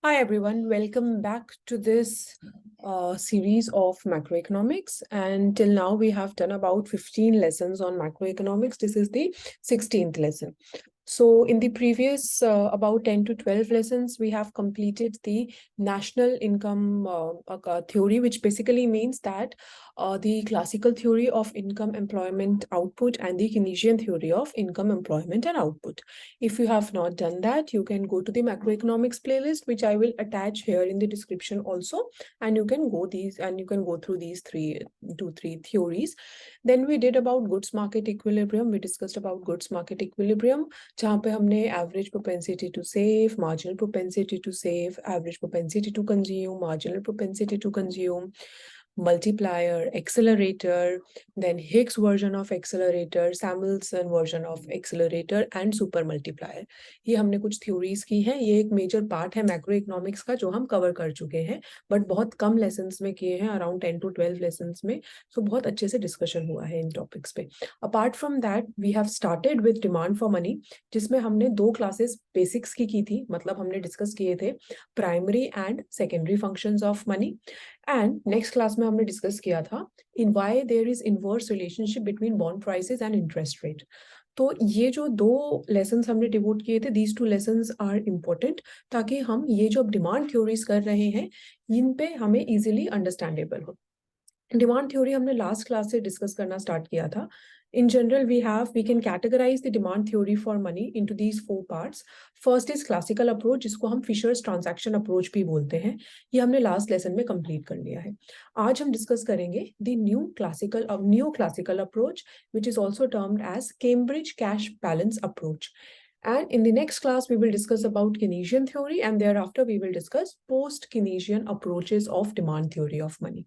Hi everyone, welcome back to this series of macroeconomics. And till now we have done about 15 lessons on macroeconomics. This is the 16th lesson. So in the previous about 10 to 12 lessons, we have completed the national income theory, which basically means that the classical theory of income, employment, output, and the Keynesian theory of income, employment, and output. If you have not done that, you can go to the macroeconomics playlist, which I will attach here in the description also, and you can go through these two, three theories. Then we did about goods market equilibrium. We discussed about goods market equilibrium, जहाँ पे हमने average propensity to save, marginal propensity to save, average propensity to consume, marginal propensity to consume, multiplier, accelerator, then Higgs version of accelerator, Samuelson version of accelerator and super multiplier. ये हमने कुछ theories की हैं. ये एक major part है macro economics का जो हम cover कर चुके हैं, but बहुत कम lessons में किए हैं, around 10 to 12 lessons में. So बहुत अच्छे से discussion हुआ है इन topics पे. Apart from that, we have started with demand for money, जिसमें हमने 2 classes basics की थी. मतलब हमने discuss किए थे primary and secondary functions of money. And next class में हमने डिस्कस किया था in why there is inverse relationship between bond prices and interest rate. तो ये जो 2 लेसन्स हमने डिवोट किए थे, दीज 2 लेसन्स आर इम्पोर्टेंट, ताकि हम ये जो डिमांड थ्योरीज कर रहे हैं इन पे हमें इजीली अंडरस्टैंडेबल हो. डिमांड थ्योरी हमने लास्ट क्लास से डिस्कस करना स्टार्ट किया था. In general, we can categorize the demand theory for money into these 4 parts. First is classical approach, जिसको हम Fisher's transaction approach भी बोलते हैं. ये हमने लास्ट लेसन में कंप्लीट कर लिया है. आज हम डिस्कस करेंगे the neoclassical approach, which is also termed as Cambridge cash balance approach. And in the next class, we will discuss about Keynesian theory, and thereafter we will discuss post-Keynesian approaches of demand theory of money.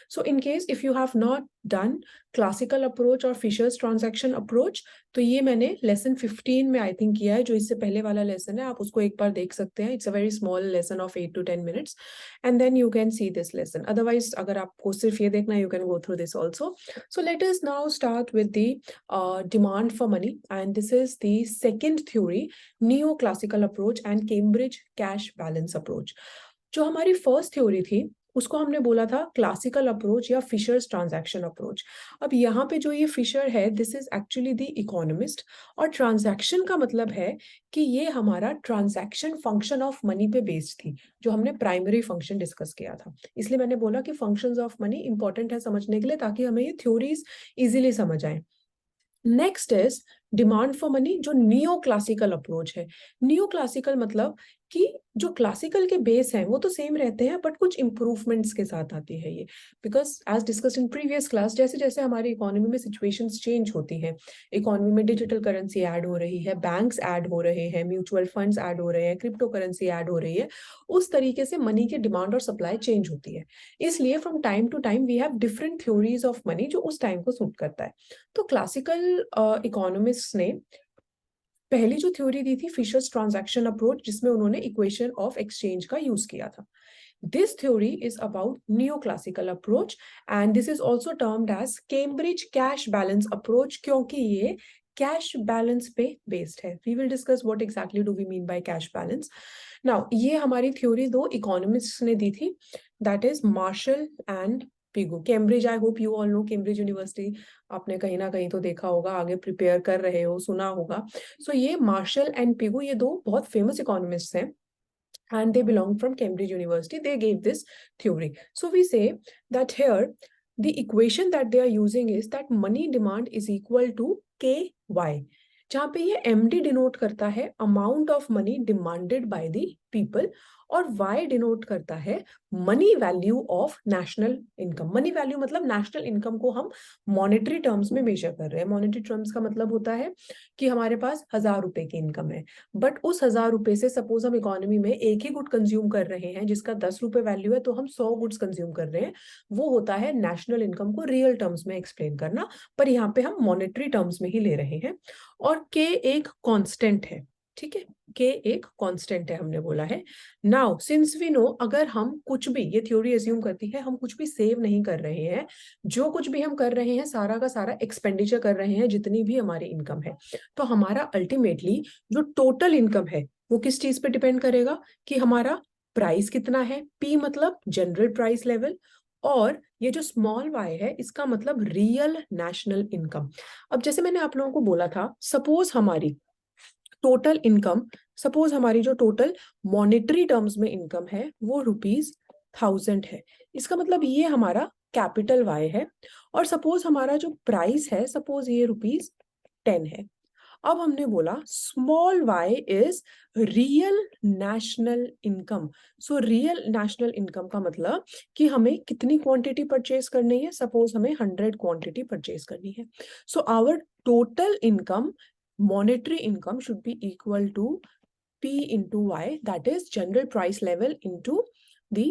So in case if you have not done classical approach or Fisher's transaction approach, तो ये मैंने lesson 15 में I think किया है, जो इससे पहले वाला lesson है, आप उसको एक बार देख सकते हैं. It's a very small lesson of 8 to 10 minutes, and then you can see this lesson. Otherwise, अगर आपको सिर्फ ये देखना है, you can go through this also. So let us now start with the demand for money, and this is the second theory, neoclassical approach and Cambridge cash balance approach. जो हमारी first theory थी उसको हमने बोला था classical approach या fishers transaction approach. अब यहाँ पे जो ये फिशर है, this is actually the economist, और ट्रांजैक्शन का मतलब है कि ये हमारा ट्रांजैक्शन फंक्शन ऑफ मनी पे बेस्ड थी, जो हमने प्राइमरी फंक्शन डिस्कस किया था. इसलिए मैंने बोला कि फंक्शंस ऑफ मनी इंपॉर्टेंट है समझने के लिए, ताकि हमें ये थ्योरीज इजीली समझ आए. Next is demand for money, जो नियो क्लासिकल अप्रोच है. नियो क्लासिकल मतलब कि जो क्लासिकल के बेस हैं वो तो सेम रहते हैं, बट कुछ इंप्रूवमेंट्स के साथ आती है ये. Because as discussed in previous class, जैसे जैसे हमारी इकोनॉमी में सिचुएशंस चेंज होती हैं, इकोनॉमी में डिजिटल करेंसी ऐड हो रही है, बैंक्स ऐड हो रहे हैं, म्यूचुअल फंड्स ऐड हो रहे हैं, क्रिप्टो करेंसी ऐड हो रही है, उस तरीके से मनी की डिमांड और सप्लाई चेंज होती है. इसलिए from time to time we have different theories of money जो उस टाइम को सूट करता है. तो क्लासिकल इकोनॉमिस्ट ने पहली जो थ्योरी दी थी फिशर्स ट्रांजैक्शन अप्रोच, जिसमें उन्होंने इक्वेशन ऑफ एक्सचेंज का यूज किया था. This theory is about neoclassical approach, and this is also termed as Cambridge cash balance approach, क्योंकि ये cash balance पे based है. We will discuss what exactly do we mean by cash balance. Now, ये हमारी theory 2 economists ने दी थी, that is Marshall and Pigou. Cambridge, I hope you all know Cambridge university, आपने कहीं ना कहीं तो देखा होगा, आगे प्रिपेयर कर रहे हो, सुना होगा. सो ये मार्शल एंड पिगू, ये 2 बहुत फेमस इकोनॉमिस्ट हैं, and they belong from Cambridge University. They gave this theory. So we say that here the equation that they are using is that money demand is equal to KY, जहाँ पे ये MD denote करता है amount of money demanded by the people, और Y denote करता है money value of national income. Money value मतलब national income को हम मॉनेटरी टर्म्स में मेजर कर रहे हैं. मॉनेटरी टर्म्स का मतलब होता है कि हमारे पास 1000 रुपए की इनकम है, बट उस 1000 रुपए से सपोज हम इकोनॉमी में एक ही गुड कंज्यूम कर रहे हैं जिसका 10 रुपए वैल्यू है, तो हम 100 गुड्स कंज्यूम कर रहे हैं. वो होता है नेशनल इनकम को रियल टर्म्स में एक्सप्लेन करना, पर यहाँ पे हम मॉनेटरी टर्म्स में ही ले रहे हैं. और के एक कांस्टेंट है, ठीक है, के एक कांस्टेंट है हमने बोला है. नाउ सिंस वी नो, अगर हम कुछ भी, ये थ्योरी एज्यूम करती है हम कुछ भी सेव नहीं कर रहे हैं, जो कुछ भी हम कर रहे हैं सारा का सारा एक्सपेंडिचर कर रहे हैं, जितनी भी हमारी इनकम है, तो हमारा अल्टीमेटली जो टोटल इनकम है वो किस चीज पे डिपेंड करेगा, कि हमारा प्राइस कितना है, P मतलब जनरल प्राइस लेवल, और ये जो स्मॉल y है इसका मतलब रियल नेशनल इनकम। अब जैसे मैंने आप लोगों को बोला था, सपोज हमारी टोटल इनकम, सपोज हमारी जो टोटल मॉनेटरी टर्म्स में इनकम है वो ₹1000 है, इसका मतलब ये हमारा कैपिटल Y है, और सपोज हमारा जो प्राइस है, सपोज ये ₹10 है। अब हमने बोला small y is real national income. So real national income का मतलब कि हमें कितनी क्वांटिटी परचेज करनी है, सपोज हमें 100 क्वांटिटी परचेज करनी है। So our total income, monetary income should be equal to P into Y, that is general price level into the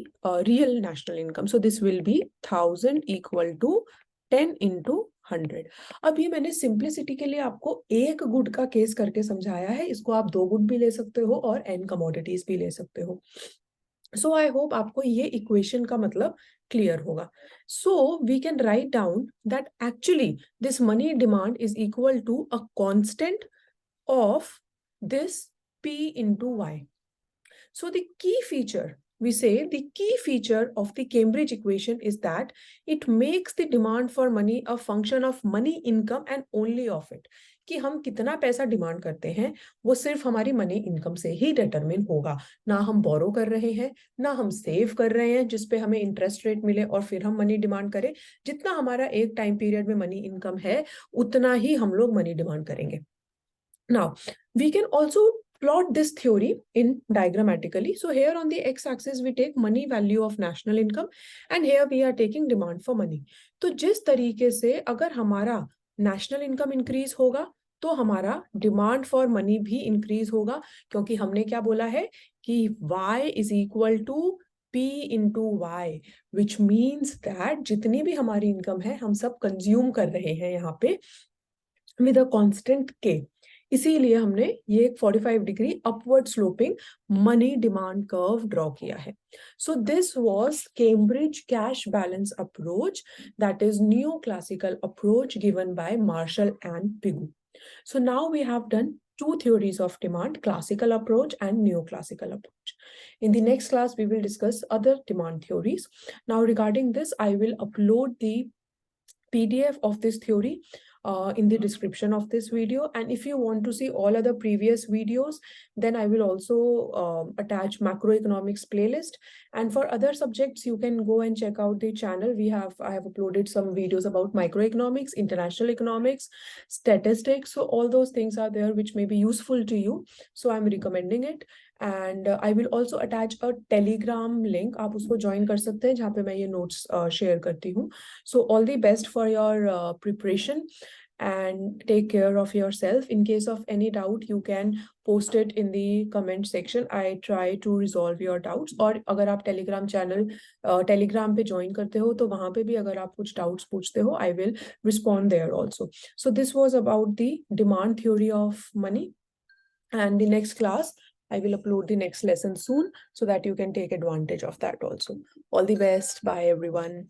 real national income. So this will be 1000 equal to 10 into 100. अब ये मैंने simplicity के लिए आपको एक good का case करके समझाया है, इसको आप 2 गुड भी ले सकते हो और n कमोडिटीज भी ले सकते हो। सो आई होप आपको ये इक्वेशन का मतलब क्लियर होगा। So we can write down that actually this money demand is equal to a constant of this P into Y. So the key feature, we say the key feature of the Cambridge equation is that it makes the demand for money a function of money income and only of it. कि हम कितना पैसा demand करते हैं वो सिर्फ हमारी money income से ही डिटरमिन होगा, ना हम बोरो कर रहे हैं, ना हम सेव कर रहे हैं जिसपे हमें इंटरेस्ट रेट मिले और फिर हम मनी डिमांड करें। जितना हमारा एक टाइम पीरियड में मनी इनकम है उतना ही हम लोग मनी डिमांड करेंगे। Now, we can also plot this theory in diagrammatically. So here on the x-axis, we take money value of national income, and here we are taking demand for money. तो जिस तरीके से अगर हमारा national income increase होगा, तो हमारा demand for money भी increase होगा, क्योंकि हमने क्या बोला है कि y is equal to P into Y, which means that जितनी भी हमारी income है, हम सब consume कर रहे हैं यहाँ पे with a constant K. इसीलिए हमने ये एक 45 degree upward sloping money demand curve draw किया है। So this was Cambridge cash balance approach, that is new classical approach given by martial and Pigou. So now we have done 2 theories of demand, classical approach and neoclassical approach. In the next class, we will discuss other demand theories. Now regarding this, I will upload the PDF of this theory in the description of this video, and if you want to see all other previous videos, then I will also attach macroeconomics playlist. And for other subjects, you can go and check out the channel. I have uploaded some videos about microeconomics, international economics, statistics, so all those things are there which may be useful to you, so I'm recommending it. And I will also attach a telegram link, आप उसको join कर सकते हैं जहाँ पे मैं ये notes share करती हूँ. So all the best for your preparation, and take care of yourself. In case of any doubt, you can post it in the comment section. I try to resolve your doubts. और अगर आप telegram channel telegram पे join करते हो तो वहाँ पे भी अगर आप कुछ doubts पूछते हो, I will respond there also. So this was about the demand theory of money, and the next class I will upload the next lesson soon so that you can take advantage of that also. All the best. Bye everyone.